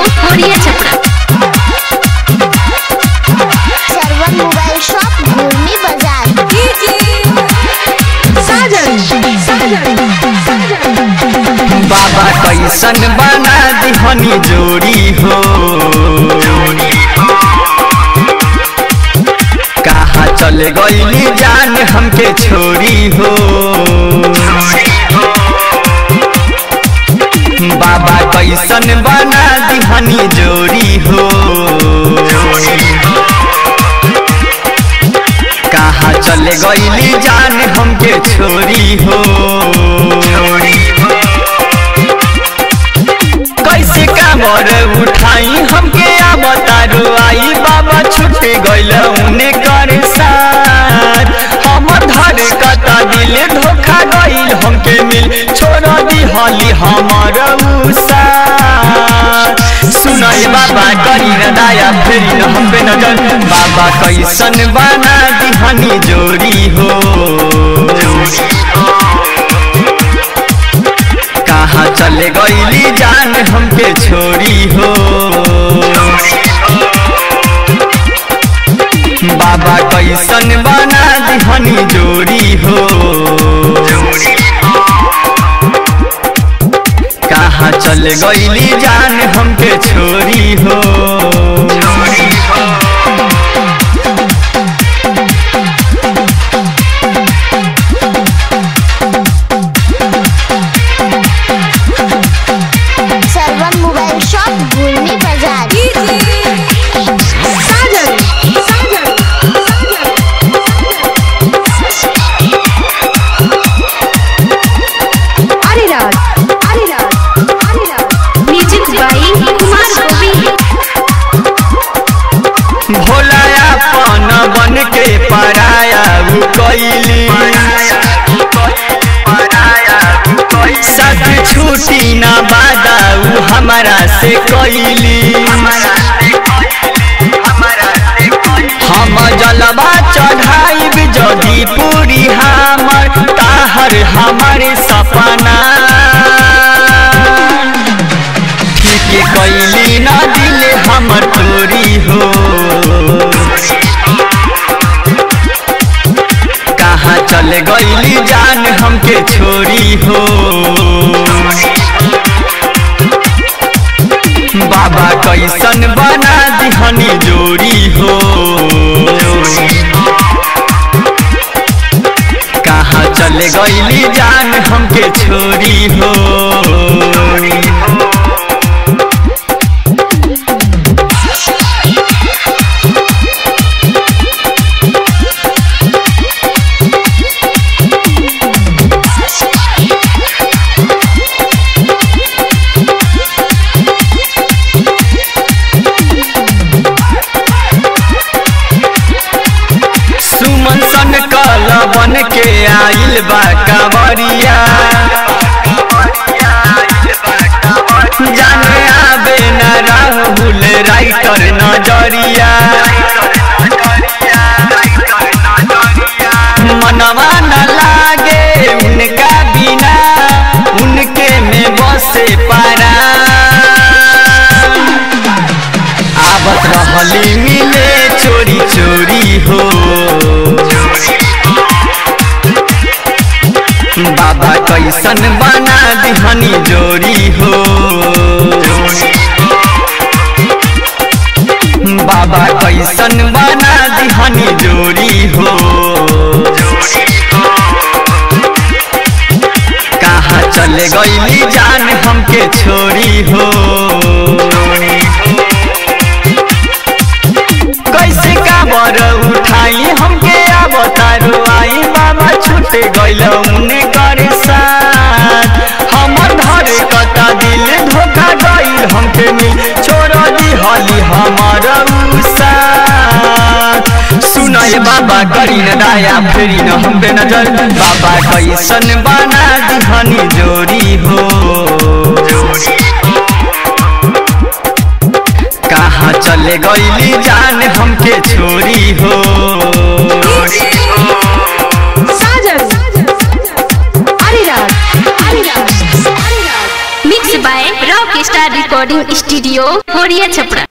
कोरिया Chhapra. Servant mobile shop घूर्णी बाजार। बाबा कैसन बना दिहनी जोड़ी हो, कहाँ चले गईली जान हमके छोड़ी हो। बाबा कैसन बना दिहनी जोड़ी हो, कहाँ चले गईली जान हमके छोड़ी हो। कैसे कामर उठाई हमके बतारो आई, बाबा छूट गइल उन्हें करे साथ। हम धर कता दिल धोखा गइल हमके मिल, छोड़ दिहली हमर साथ। सुनाई बाबा करी न दया फेरी न हम पे नजर, बाबा कैसन बना दिहनी जोड़ी हो, कहाँ चले गईली जान हमके छोड़ी हो। बाबा कैसन बना दिहनी जोड़ी हो, कहाँ चले गईली जान हमके छोड़ी हो। सर्वन मोबाइल शॉप घूर्णी बाजार। म्यूजिक बाई कुमार गोविंद। भोलाया पान बन के पराया कैली, साथ छूटी ना बादाऊ हमारा से कैली। हम जलवा चढ़ाई जदी पूरी हमर ताहर हमारे सपना, ठीक कैली ना दिल हमर तोरी हो। कहाँ चले गईली जान हमके छोड़ी हो। बाबा कैसन बना दिहनी जोड़ी हो, कहाँ चले गईली जान हमके छोड़ी हो। सुमन सन कल बन के आइल बा कांवरिया, जाने आबे न राहुल राइटर नजरिया। मनवा न लागे उनका बिना, उनके में बसे पारा। आवत रहली मिले चोरी चोरी हो, बाबा कैसन बना दिहनी जोड़ी हो। बाबा कैसन बना दिहनी जोड़ी हो, कहाँ चले गईली जान हमके छोड़ी हो। कैसे काबर उठाई हमके बतारो आई, बाबा छूट गइल उन्हें करे साथ। हमर धरे कता दिल धोखा गइल हमके मिल, छोड़ दिहली हमर साथ। सुनाए बाबा करी न दया फेरी न हम पे नजर, बाबा कैसन बना दिहनी जोड़ी हो, कहाँ चले गईली जान हमके छोड़ी हो। Mix by rock star recording studio Horiya Chhapra.